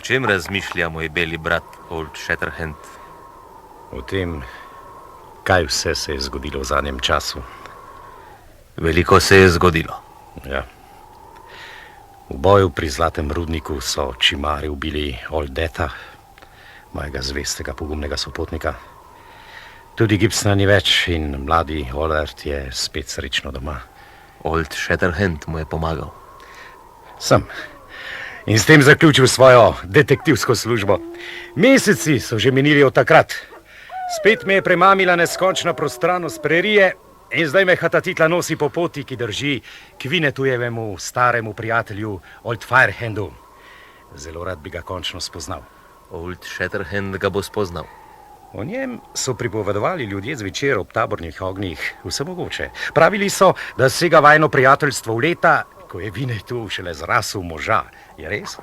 čem razmišlja moj beli brat Old Shatterhand? O tem, kaj vse se je zgodilo v zadnjem času. Veliko se je zgodilo. Ja. V boju pri Zlatem rudniku so čimari ubili Oldeta, mojega zvestega pogumnega sopotnika. Tudi Gibsona ni več in mladi Ollard je spet srečno doma. Old Shatterhand mu je pomagal. Sem. In s tem zaključil svojo detektivsko službo. Meseci so že minili od takrat. Spet me je premamila neskončna prostranost prerije in zdaj me Hatatitla nosi po poti, ki drži k Winetujevemu staremu prijatelju Old Firehandu. Zelo rad bi ga končno spoznal. Old Shatterhand ga bo spoznal. O njem so pripovedovali ljudje zvečer ob tabornih ognjih vse mogoče. Pravili so, da sega vajno prijateljstvo v leta, ko je Winnetou šele zrasel moža. Je res?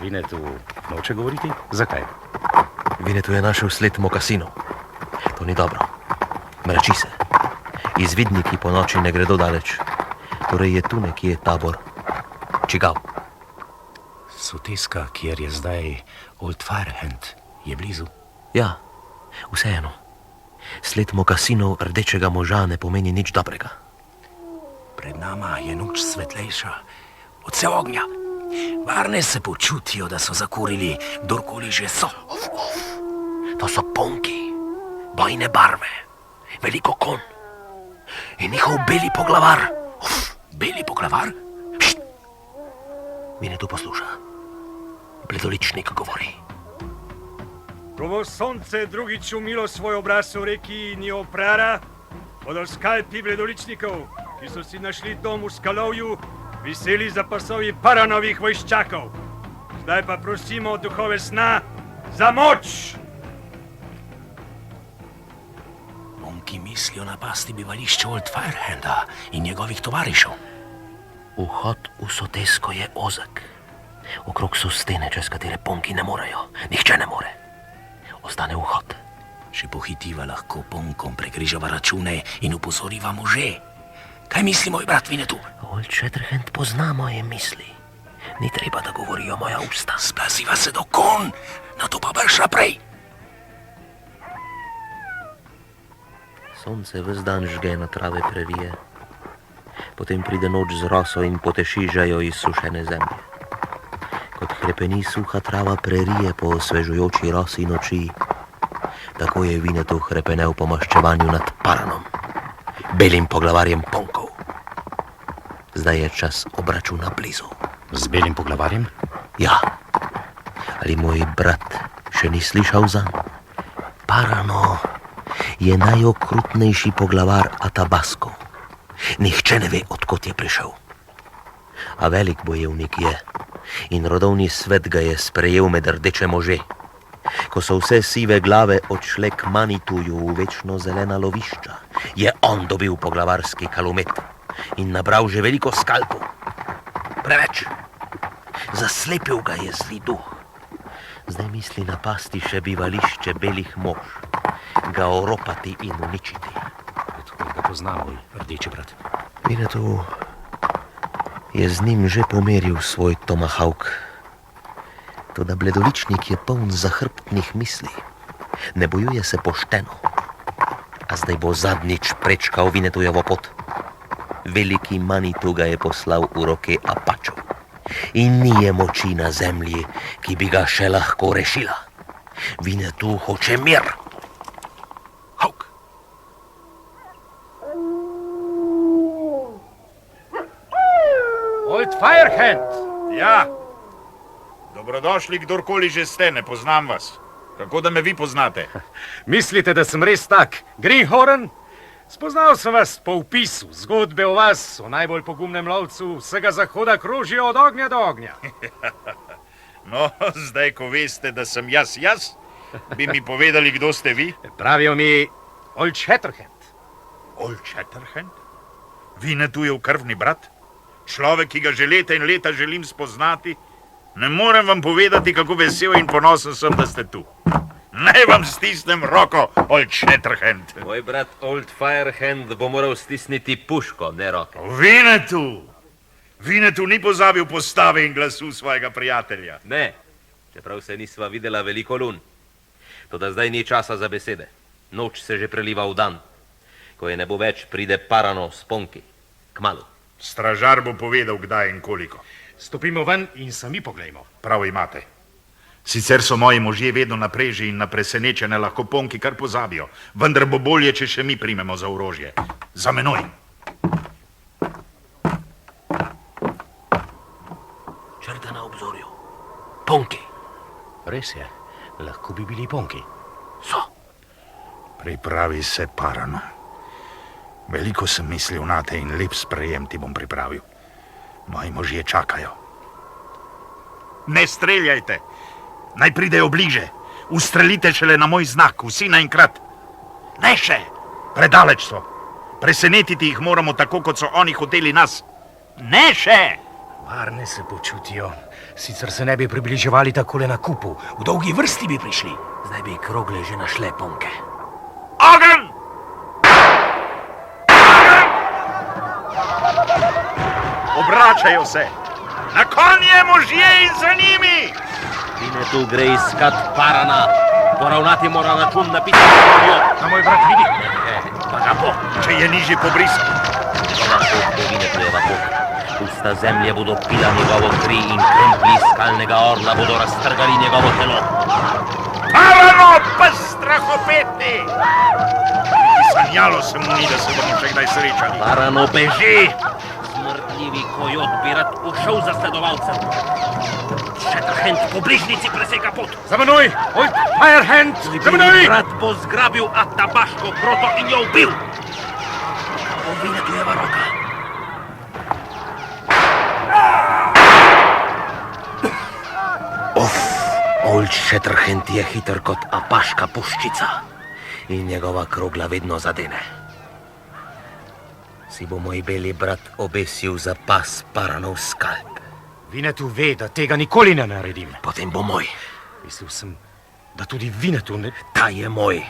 Winnetou noče govoriti? Zakaj? Winnetou je našel sled mokasinov. To ni dobro. Mrači se. Izvidniki po noči ne gredo daleč. Torej je tu nekje tabor. Čigav? Soteska, kjer je zdaj Old Firehand, je blizu. Ja, vseeno. Sled mokasinov rdečega moža ne pomeni nič dobrega. Pred nama je noč svetlejša od vse ognja. Varne se počutijo, da so zakurili, kdorkoli že so. To so ponki, bojne barve, veliko konj in njihov beli poglavar. Beli poglavar? Št! Winnetou posluša. Bledoličnik govori. Ko bo sonce drugič umilo svoj obraz v reki Nioprara, bodo skalpi bledoličnikov, ki so si našli dom v skalovju, viseli za pasovi Paranovih vojščakov. Zdaj pa prosimo duhove sna za moč! Ponki mislijo napasti bivališče Old Firehanda in njegovih tovarišev. Vhod v sotesko je ozek. Okrog so stene, čez katere ponki ne morejo. Nihče ne more. Ostane vhod. Še pohitiva lahko ponkom, prekrižava račune in upozoriva može. Kaj misli moj brat Winnetou? Old Shatterhand pozna moje misli. Ni treba, da govorijo moja usta. Splaziva se do konj, na to pa brž naprej. Sonce ves dan žge na trave prerije. Potem pride noč z roso in poteši žejo izsušene zemlje. Kot hrepeni suha trava prerije po osvežujoči rosi noči, tako je Winnetou hrepenel po maščevanju nad Paranom, belim poglavarjem ponkov. Zdaj je čas obračuna blizu. Z belim poglavarjem? Ja. Ali moj brat še ni slišal zanj? Parano je najokrutnejši poglavar Atabasko. Nihče ne ve, odkot je prišel. A velik bojevnik je in rodovni svet ga je sprejel med rdeče može. Ko so vse sive glave odšle k Manituju v večno zelena lovišča, je on dobil poglavarski kalumet in nabral že veliko skalpov. Preveč. Zaslepil ga je zli duh. Zdaj misli napasti še bivališče belih mož, ga oropati in uničiti. Odkud ga pozna moj rdeči brat? Winnetou je z njim že pomeril svoj tomahawk. Toda bledoličnik je poln zahrbtnih misli. Ne bojuje se pošteno. A zdaj bo zadnjič prečkal Winnetoujevo pot. Veliki Manitou ga je poslal v roke Apačov. In ni je moči na zemlji, ki bi ga še lahko rešila. Winnetou hoče mir. Hawk. Old Firehand! Ja, dobrodošli, kdorkoli že ste, ne poznam vas. Kako da me vi poznate? Mislite, da sem res tak? Greenhorn? Spoznal sem vas po vpisu. Zgodbe o vas, o najbolj pogumnem lovcu vsega zahoda krožijo od ognja do ognja. No, zdaj, ko veste, da sem jaz, bi mi povedali, kdo ste vi? Pravijo mi Old Shatterhand. Old Shatterhand? Winnetoujev krvni brat? Človek, ki ga že leta in leta želim spoznati? Ne morem vam povedati, kako vesel in ponosen sem, da ste tu. Naj vam stisnem roko, Old Shatterhand. Moj brat Old Firehand bo moral stisniti puško, ne roko. Winnetou! Vinetu ni pozabil postave in glasu svojega prijatelja. Ne, čeprav se nisva videla veliko lun. Toda zdaj ni časa za besede. Noč se že preliva v dan. Ko je ne bo več, pride Parano s Ponki. Kmalu. Stražar bo povedal, kdaj in koliko. Stopimo ven in sami poglejmo. Prav imate. Sicer so moji možje vedno na preži in na presenečene lahko Ponki kar pozabijo, vendar bo bolje, če še mi primemo za orožje. Za menoj. Črta na obzorju. Ponki. Res je, lahko bi bili Ponki. So. Pripravi se, Parano. Veliko sem mislil na te in lep sprejem ti bom pripravil. Moji možje čakajo. Ne streljajte. Naj pridejo bliže. Ustrelite šele na moj znak, vsi naenkrat. Ne še. Predaleč so. Presenetiti jih moramo tako, kot so oni hoteli nas. Ne še. Varne se počutijo. Sicer se ne bi približevali takole na kupu. V dolgi vrsti bi prišli. Zdaj bi krogle že našle Ponke. Ogenj! Obračajo se. Na konje možje in za njimi. Vinetu gre iskat Parana. Poravnati mora račun na pisarju. A moj brat vidi? Pa ga bo. Če je nižji pobrisal. Njegova pot bo Vinetujeva pot. Usta zemlje bodo pila njegovo kri in kremplji skalnega orla bodo raztrgali njegovo telo. Parano, pes strahopetni! Sanjalo se mu ni, da se bomo še kdaj srečali. Parano beži! Smrtljivi kojot bi rad ušel za sledovalcem. Shatterhand po bližnici preseka pot. Za menoj! Old Firehand! Za menoj! Brat bo zgrabil Atabaško kroto in jo ubil. Bo Vinetujeva roka. Old Shatterhand je hiter kot apaška puščica in njegova krogla vedno zadene. Si bo moj beli brat obesil za pas Paranov skalp. Vinetu ve, da tega nikoli ne naredim. Potem bo moj. Mislil sem, da tudi Vinetu ne... Ta je moj.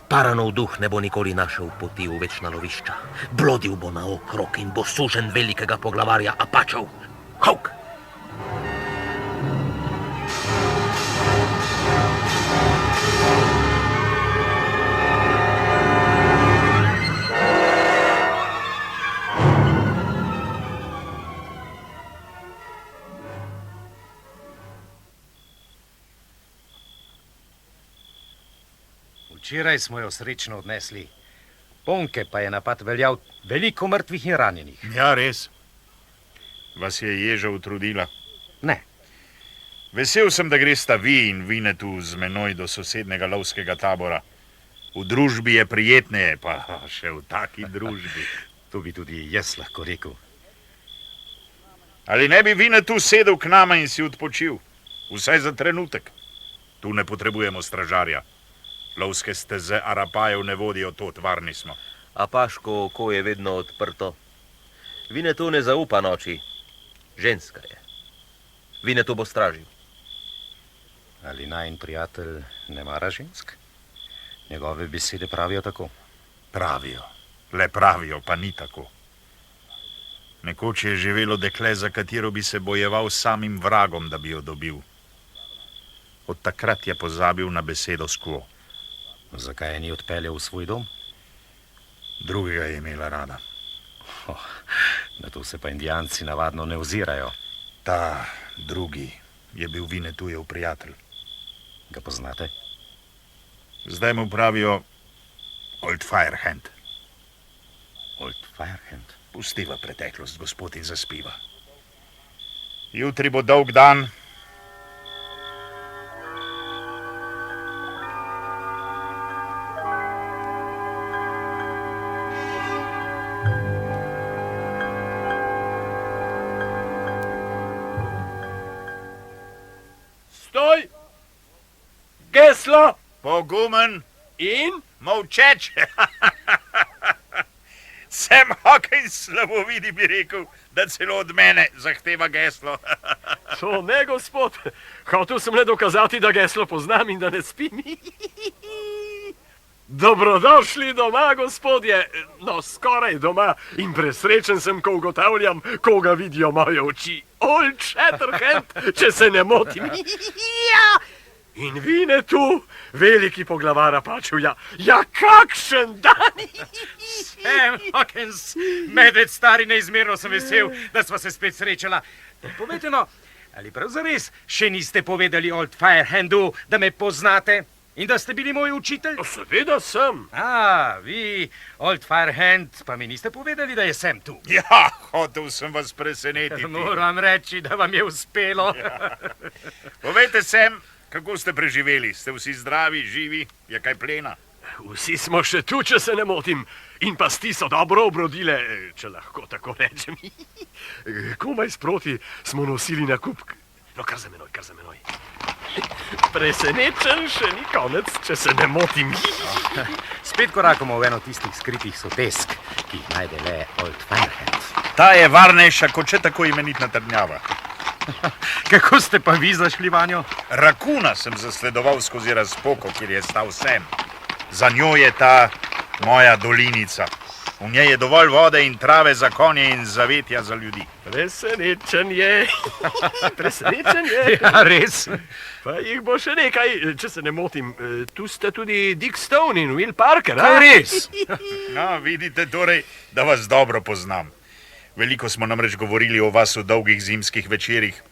Paranov duh ne bo nikoli našel poti v večna lovišča. Blodil bo na okrog in bo sužen velikega poglavarja Apačev. Hauk! Včeraj smo jo srečno odnesli. Ponke pa je napad veljal veliko mrtvih in ranjenih. Ja, res. Vas je ježa utrudila. Ne, Vesel sem, da gresta vi in Vinetu z menoj do sosednega lovskega tabora. V družbi je prijetneje, pa še v taki družbi. to bi tudi jaz lahko rekel. Ali ne bi Vinetu sedel k nama in si odpočil? Vsaj za trenutek. Tu ne potrebujemo stražarja. Lovske steze Arapajev ne vodijo tod, varni smo. Apaško oko je vedno odprto. Vinetu ne zaupa noči. Ženska je. Vinetu bo stražil. Ali najin prijatelj ne mara žensk? Njegove besede pravijo tako. Pravijo. Le pravijo, pa ni tako. Nekoč je živelo dekle, za katero bi se bojeval samim vragom, da bi jo dobil. Od takrat je pozabil na besedo skvo. Zakaj je ni odpeljal v svoj dom? Drugega je imela rada. Na to se pa indijanci navadno ne ozirajo. Ta drugi je bil Vinetujev prijatelj. Ga poznate? Zdaj mu pravijo Old Firehand. Old Firehand. Pustiva preteklost, gospod, in zaspiva. Jutri bo dolg dan. Stoj! Geslo! Pogumen, In? molčeč. Sem hokej slabovidi, bi rekel, da celo od mene zahteva geslo. To ne, gospod. Hotel sem le dokazati, da geslo poznam in da ne spim. Dobrodošli doma, gospodje. No, skoraj doma. In presrečen sem, ko ugotavljam, koga vidijo moje oči. Old Shatterhand, če se ne motim. Ja! In vine tu, veliki poglavar Apačevja. Ja, kakšen dan! Sam Hawkins, medved stari, neizmerno sem vesel, da sva se spet srečala. Povejte no, ali prav zares še niste povedali Old Firehandu, da me poznate in da ste bili moj učitelj? Seveda sem. Vi, Old Firehand, pa mi niste povedali, da je Sam tu. Ja, hotel sem vas presenetiti. Moram reči, da vam je uspelo. Povejte, Sam, kako ste preživeli? Ste vsi zdravi, živi? Je kaj plena? Vsi smo še tu, če se ne motim. In pasti so dobro obrodile, če lahko tako rečem. Komaj sproti smo nosili na kup. No, kar za menoj, kar za menoj. Presenečen še ni konec, če se ne motim. Spet korakamo v eno tistih skritih sotesk, ki jih najde le Old Firehand. Ta je varnejša kot še tako imenitna trdnjava. Kako ste pa vi zašli vanjo? Rakuna sem zasledoval skozi razpoko, kjer je stal Sam. Za njo je ta moja dolinica. V njej je dovolj vode in trave za konje in zavetja za ljudi. Presenečen je. Presenečen je. Ja, res. Pa jih bo še nekaj, če se ne motim. Tu ste tudi Dick Stone in Will Parker, Kaj res? No, vidite torej, da vas dobro poznam. Veliko smo namreč govorili o vas v dolgih zimskih večerih.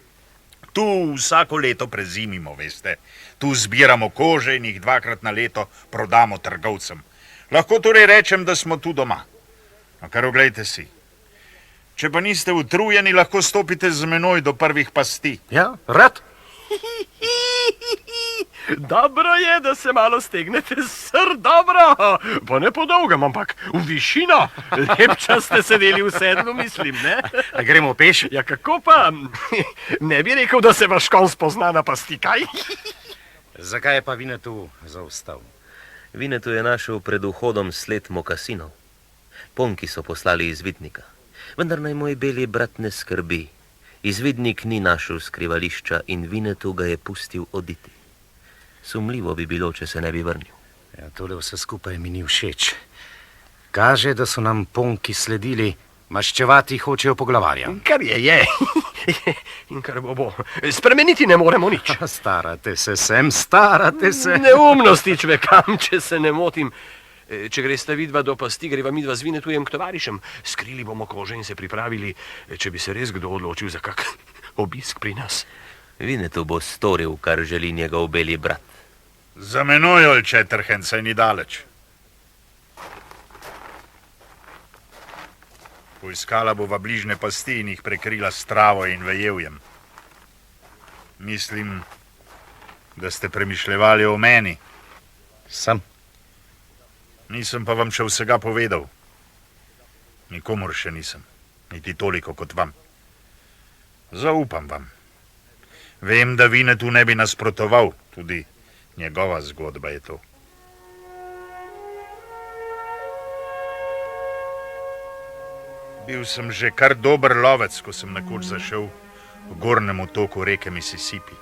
Tu vsako leto prezimimo, veste. Tu zbiramo kože in jih 2-krat na leto prodamo trgovcem. Lahko torej rečem, da smo tu doma. No, kar oglejte si. Če pa niste utrujeni, lahko stopite z menoj do prvih pasti. Ja, rad. Dobro je, da se malo stegnete, sr, dobro. Pa ne po dolgem, ampak v višino. Lep čas ste sedeli v sedlu, mislim, ne? A gremo peš? Ja, kako pa? Ne bi rekel, da se vaš konj spozna na pasti, kaj? Zakaj je pa Vinetu zaostal? Vinetu je našel pred vhodom sled mokasinov. Ponki so poslali izvidnika. Vendar naj moj beli brat ne skrbi. Izvidnik ni našel skrivališča in Vinetu ga je pustil oditi. Sumljivo bi bilo, če se ne bi vrnil. Ja, tole vse skupaj mi ni všeč. Kaže, da so nam Ponki sledili, maščevati hočejo poglavarja. Kar je. In kar bo. Spremeniti ne moremo nič. Starate se, Sam, starate se. Neumnosti čvekam, če se ne motim. Če gresta vidva do pasti, greva midva z Vinetujem k tovarišem. Skrili bomo kože in se pripravili, če bi se res kdo odločil za kak obisk pri nas. Vinetu bo storil, kar želi njegov beli brat. Za menoj, Old Shatterhand, saj ni daleč. Poiskala bova bližne pasti in jih prekrila s travo in vejevjem. Mislim, da ste premišljevali o meni. Sem. Nisem pa vam še vsega povedal. Nikomur še nisem, niti toliko kot vam. Zaupam vam. Vem, da Vinetu ne bi nasprotoval, tudi njegova zgodba je to. Bil sem že kar dober lovec, ko sem nekoč zašel v gornemu toku reke Mississippi.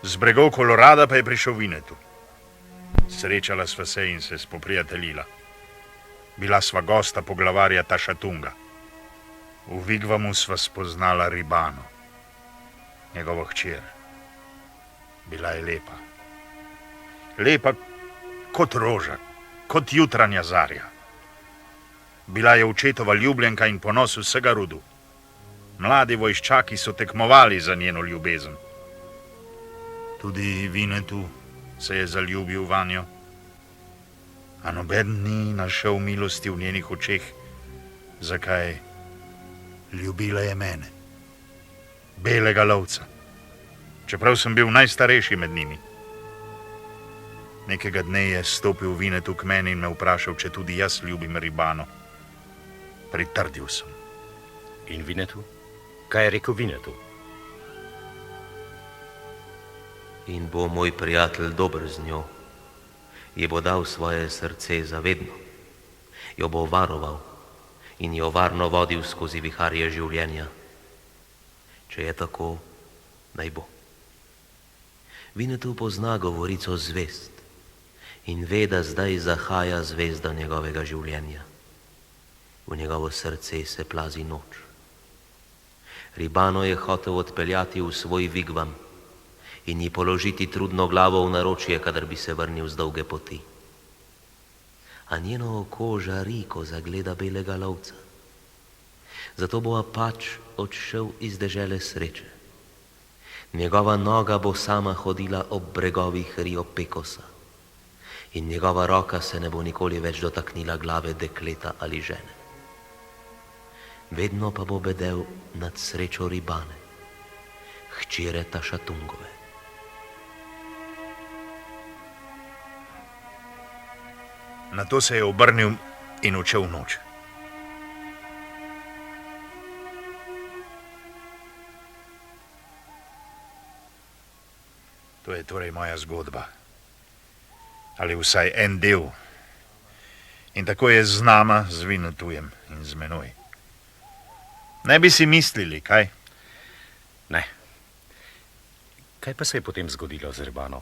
Z bregov Kolorada pa je prišel Vinetu. Srečala sva se in se spoprijateljila. Bila sva gosta poglavarja Tašatunga. V Vigvamu sva spoznala Ribano, njegovo hčer. Bila je lepa. Lepa kot roža, kot jutranja zarja. Bila je očetova ljubljenka in ponos vsega rodu. Mladi vojščaki so tekmovali za njeno ljubezen. Tudi Vinetu se je zaljubil vanjo, a noben ni našel milosti v njenih očeh. Zakaj? Ljubila je mene, belega lovca, čeprav sem bil najstarejši med njimi. Nekega dne je stopil Vinetu k meni in me vprašal, če tudi jaz ljubim Ribano. Pritrdil sem. In Vinetu? Kaj je rekel Vinetu? In bo moj prijatelj dober z njo. Ji bo dal svoje srce zavedno. Jo bo varoval in jo varno vodil skozi viharje življenja. Če je tako, naj bo. Vinetu pozna govorico zvest in ve, da zdaj zahaja zvezda njegovega življenja. V njegovo srce se plazi noč. Ribano je hotel odpeljati v svoj vigvam in ji položiti trudno glavo v naročje, kadar bi se vrnil z dolge poti. A njeno oko žari, ko zagleda belega lovca. Zato bo Apač odšel iz dežele sreče. Njegova noga bo sama hodila ob bregovih Rio Pekosa in njegova roka se ne bo nikoli več dotaknila glave dekleta ali žene. Vedno pa bo bedel nad srečo Ribane, hčere Tašatungove. Nato se je obrnil in odšel v noč. To je torej moja zgodba. Ali vsaj en del. In tako je z nama, z Vinetujem in z menoj. Ne bi si mislili, kaj? Ne. Kaj pa se je potem zgodilo z Ribano?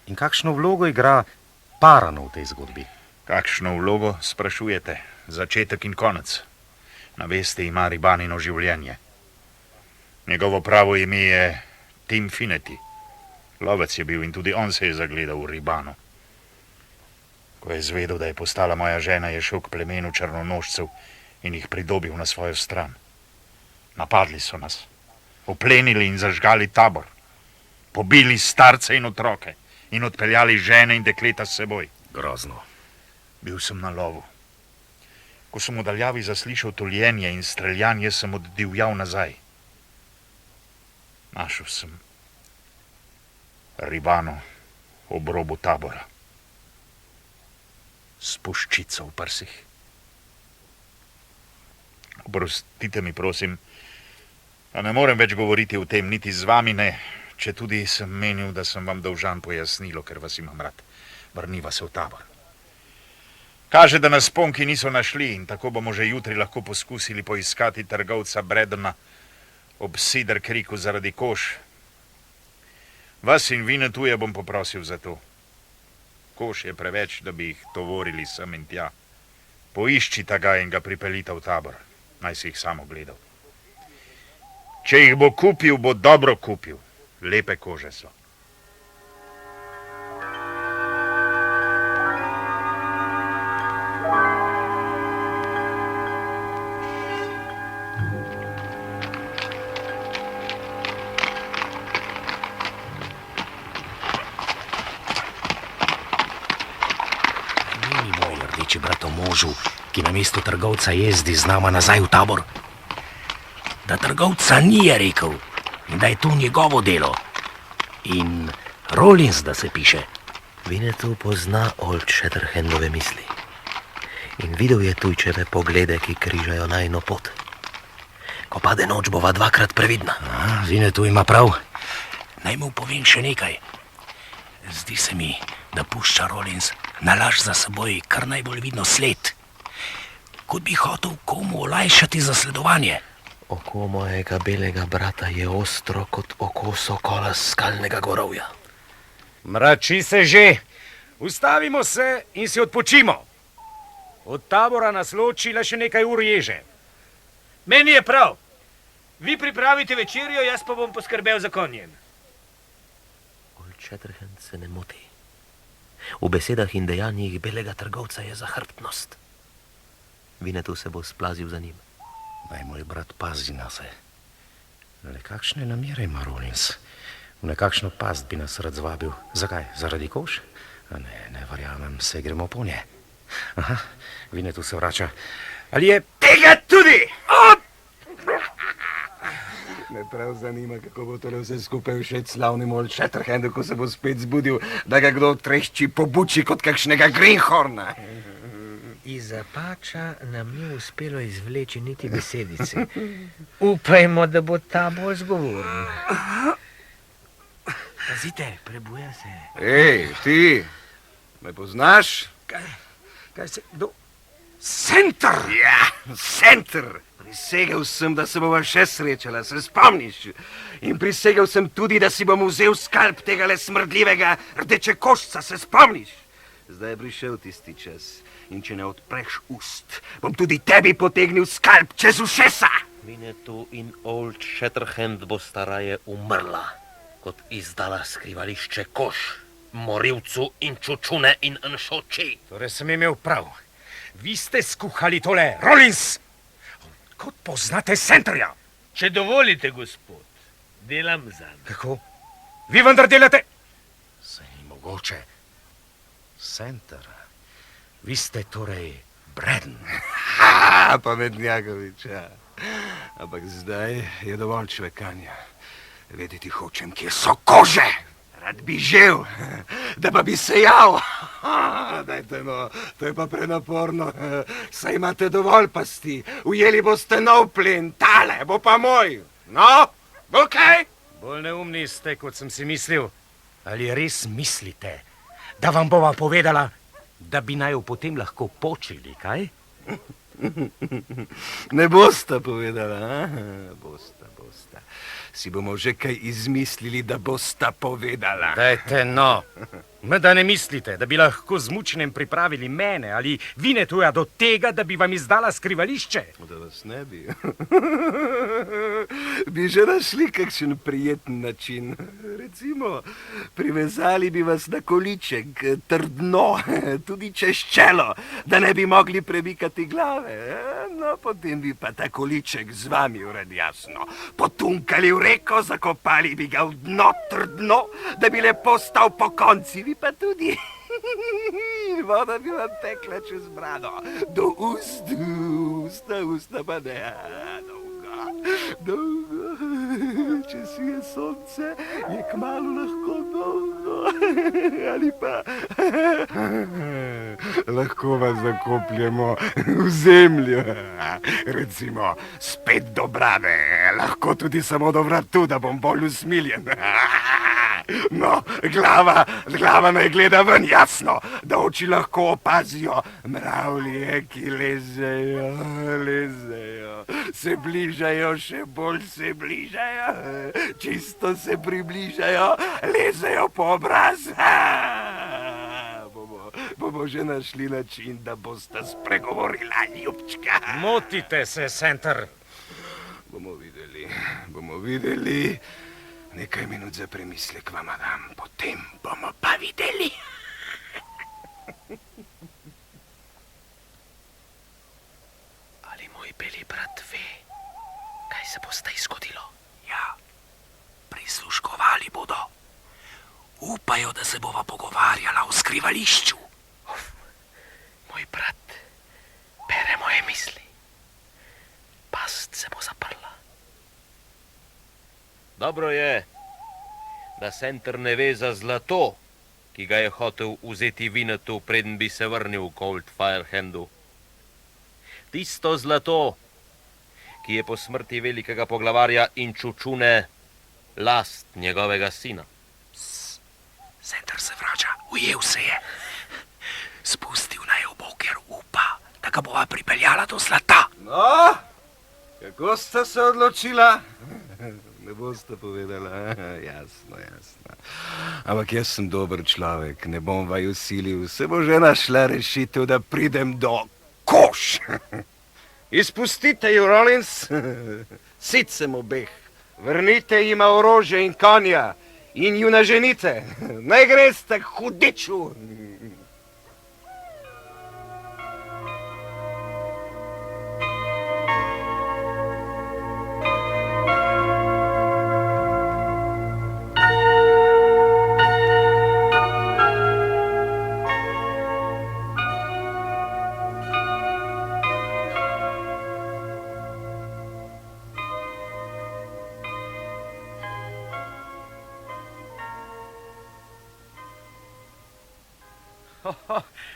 In kakšno vlogo igra Parano v tej zgodbi? Kakšno vlogo, sprašujete? Začetek in konec. Na vesti ima Ribanino življenje. Njegovo pravo ime je Tim Fineti. Lovec je bil in tudi on se je zagledal v Ribano. Ko je zvedel, da je postala moja žena, je šel k plemenu črnonožcev in jih pridobil na svojo stran. Napadli so nas, oplenili in zažgali tabor, pobili starce in otroke in odpeljali žene in dekleta s seboj. Grozno. Bil sem na lovu. Ko sem v daljavi zaslišal tuljenje in streljanje, sem oddivjal nazaj. Našel sem Ribano ob robu tabora. S puščico v prsih. Oprostite mi, prosim, a ne morem več govoriti o tem, niti z vami ne, če tudi sem menil, da sem vam dolžan pojasnilo, ker vas imam rad. Vrniva se v tabor. Kaže, da nas ponki niso našli in tako bomo že jutri lahko poskusili poiskati trgovca Bredona ob Cedar Creeku zaradi kož. Vas in Vinetuje bom poprosil za to. Kož je preveč, da bi jih tovorili sem in tja. Poiščita ga in ga pripeljita v tabor. Naj si jih samo gledal. Če jih bo kupil, bo dobro kupil. Lepe kože so. Možu, ki na mesto trgovca jezdi z nama nazaj v tabor. Da trgovca ni, je rekel, in da je to njegovo delo. In Rollins, da se piše. Vinetu pozna Old Shatterhandove misli in videl je tujčeve poglede, ki križajo najino pot. Ko pade noč, bova dvakrat previdna. Vinetu ima prav. Naj mu povem še nekaj. Zdi se mi, da pušča Rollins nalaž za seboj kar najbolj vidno sled. Kot bi hotel komu olajšati zasledovanje. Oko mojega belega brata je ostro kot oko sokola s skalnega gorovja. Mrači se že. Ustavimo se in si odpočimo. Od tabora nas loči le še nekaj ur ježe. Meni je prav. Vi pripravite večerjo, jaz pa bom poskrbel za konjem. Old Shatterhand se ne moti. V besedah in dejanjih belega trgovca je zahrbtnost. Vinetu se bo splazil za njim. Naj moj brat pazi na se. Le kakšne namere ima Rollins? V nekakšno past bi nas rad zvabil. Zakaj? Zaradi kož? Ne verjamem, se gremo po nje. Aha, Vinetu se vrača. Ali je tega tudi? Me prav zanima, kako bo tole vse skupaj všeč slavnemu Old Shatterhandu, ko se bo spet zbudil, da ga kdo trešči po buči kot kakšnega greenhorna. Iz Apača nam ni uspelo izvleči niti besedice. Upajmo, da bo ta bolj zgovoren. Pazite, prebuja se. Ej, ti, me poznaš? Kaj se, kdo? Center! Ja, Center! Prisegel sem, da se bova še srečala, se spomniš? In prisegel sem tudi, da si bom vzel skalp tegale smrdljivega rdečekošca, se spomniš? Zdaj je prišel tisti čas. In če ne odpreš ust, bom tudi tebi potegnil skalp čez ušesa. Vinetu in Old Shatterhand bo staraje umrla, kot izdala skrivališče koš, morilcu in čučune in nšoči. Torej sem imel prav. Vi ste skuhali tole, Rollins! Kot poznate Centerja? Če dovolite, gospod, delam zanj. Kako? Vi vendar delate? Saj ni mogoče. Center. Vi ste torej Braden. Ha, pametnjakovič, ja. Ampak zdaj je dovolj čvekanja. Vedeti hočem, kje so kože. Rad bi živ, da pa bi sejal. Dajte no, to je pa prenaporno. Saj imate dovolj pasti. Ujeli boste nov plen, tale bo pa moj. No, okej? Bolj neumni ste, kot sem si mislil. Ali res mislite, da vam bova povedala, da bi naj jo potem lahko počeli, kaj? Ne bosta povedala, a? Bosta. Si bomo že kaj izmislili, da bosta povedala. Dajte no. Da ne mislite, da bi lahko z mučenjem pripravili mene ali Vinetuja do tega, da bi vam izdala skrivališče? Da vas ne bi. Bi že našli kakšen prijeten način. Recimo, privezali bi vas na količek, trdno, tudi čez čelo, da ne bi mogli premikati glave. No, potem bi pa ta količek z vami, urad jasno, potunkali v reko, zakopali bi ga v dno trdno, da bi lepo stal po konci, vi pa tudi. Voda bi vam tekla čez brado, do usta pa ne, dolgo. Če si je sonce, je kmalu lahko dolgo. Ali pa lahko vas zakopljemo v zemljo. Recimo, spet do brade, lahko tudi samo do vratu, da bom bolj usmiljen. No, glava naj gleda ven, jasno, da oči lahko opazijo mravlje, ki lezejo, se bližajo, še bolj se bližajo, čisto se približajo, lezejo po obraz. Bomo že našli način, da boste spregovorila, ljubčka. Motite se, Center. Bomo videli. Nekaj minut za premislek vam dam, potem bomo pa videli. Ali moj beli brat ve, kaj se bo zdaj zgodilo? Ja, prisluškovali bodo. Upajo, da se bova pogovarjala o skrivališču. Moj brat bere moje misli. Past se bo zaprla. Dobro je, da Center ne ve za zlato, ki ga je hotel vzeti Vinetu, preden bi se vrnil k Old Firehandu. Tisto zlato, ki je po smrti velikega poglavarja in čučune last njegovega sina. Center se vrača, ujel se je. Spustil naj jo bo, ker upa, da ga bova pripeljala do zlata. No, kako sta se odločila? Ne boste povedala, jasno. Ampak jaz sem dober človek, ne bom vaju silil, se bo že našla rešitev, da pridem do koš. Izpustite ju, Rollins, sit sem obeh, vrnite jima orožje in konja in ju naženite, naj greste k hudiču.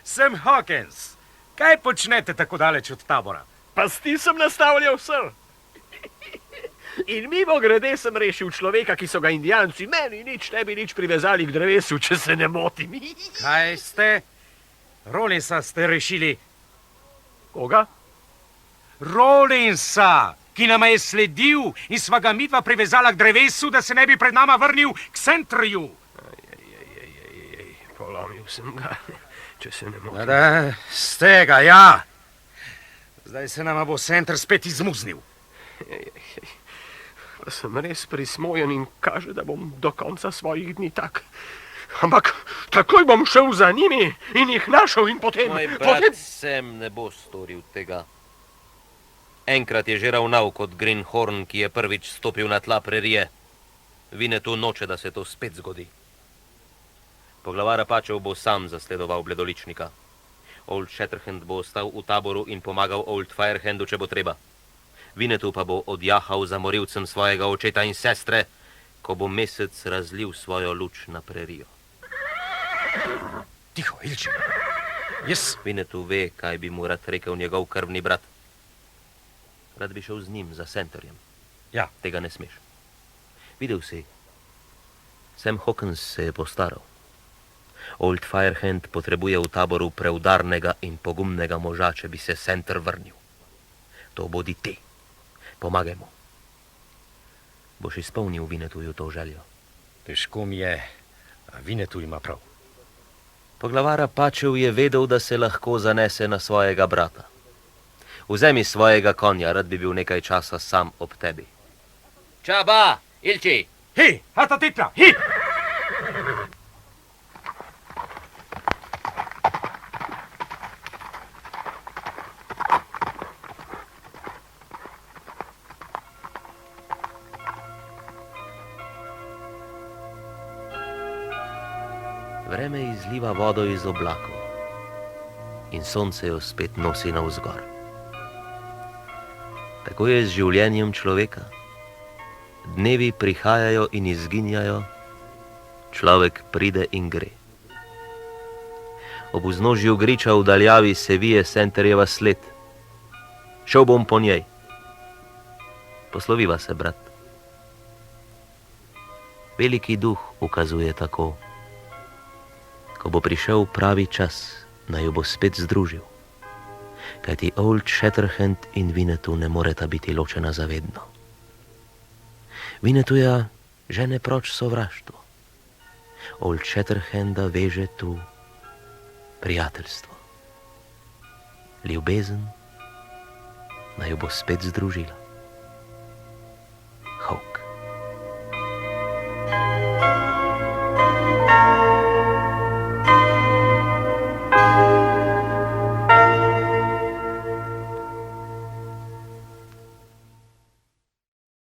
Sem Hawkins. Kaj počnete tako daleč od tabora? Pasti sem nastavljal, sir. In mimogrede sem rešil človeka, ki so ga indijanci meni nič ne bi nič privezali k drevesu, če se ne motim. Kaj ste? Rollinsa ste rešili. Koga? Rollinsa, ki nama je sledil in sva ga midva privezala k drevesu, da se ne bi pred nama vrnil k Centerju. Polomil sem ga. če se ne motim. Da, z tega, ja. Zdaj se nama bo center spet izmuznil. Pa sem res prismojen in kaže, da bom do konca svojih dni tak. Ampak takoj bom šel za njimi in jih našel in potem... Moj brat sem ne bo storil tega. Enkrat je že ravnal kot Greenhorn, ki je prvič stopil na tla prerije. Vinetu noče, da se to spet zgodi. Poglavar Apačev bo sam zasledoval Bledoličnika. Old Shatterhand bo ostal v taboru in pomagal Old Firehandu, če bo treba. Vinetu pa bo odjahal za morilcem svojega očeta in sestre, ko bo mesec razlil svojo luč na prerijo. Tiho, Ilči. Jaz... Vinetu ve, kaj bi mu rad rekel njegov krvni brat. Rad bi šel z njim za centerjem. Ja. Tega ne smeš. Videl si, Sam Hawkins se je postaral. Old Firehand potrebuje v taboru preudarnega in pogumnega moža, če bi se center vrnil. To bodi ti. Pomagaj mu. Boš izpolnil Vinetuju to željo. Težko mi je, a Vinetu ima prav. Poglavar Apačev je vedel, da se lahko zanese na svojega brata. Vzemi svojega konja, rad bi bil nekaj časa sam ob tebi. Čaba, Ilči! Hej, hata titla, hej! Vreme izliva vodo iz oblakov in sonce jo spet nosi navzgor. Tako je z življenjem človeka. Dnevi prihajajo in izginjajo, človek pride in gre. Ob vznožju griča v daljavi se vije centerjeva sled. Šel bom po njej. Posloviva se, brat. Veliki duh ukazuje tako. Ko bo prišel pravi čas, naj jo bo spet združil. Kajti Old Shatterhand in Vinetu ne moreta biti ločena zavedno. Vinetuja žene proč sovraštvo. Old Shatterhanda veže tu prijateljstvo. Ljubezen naj jo bo spet združila.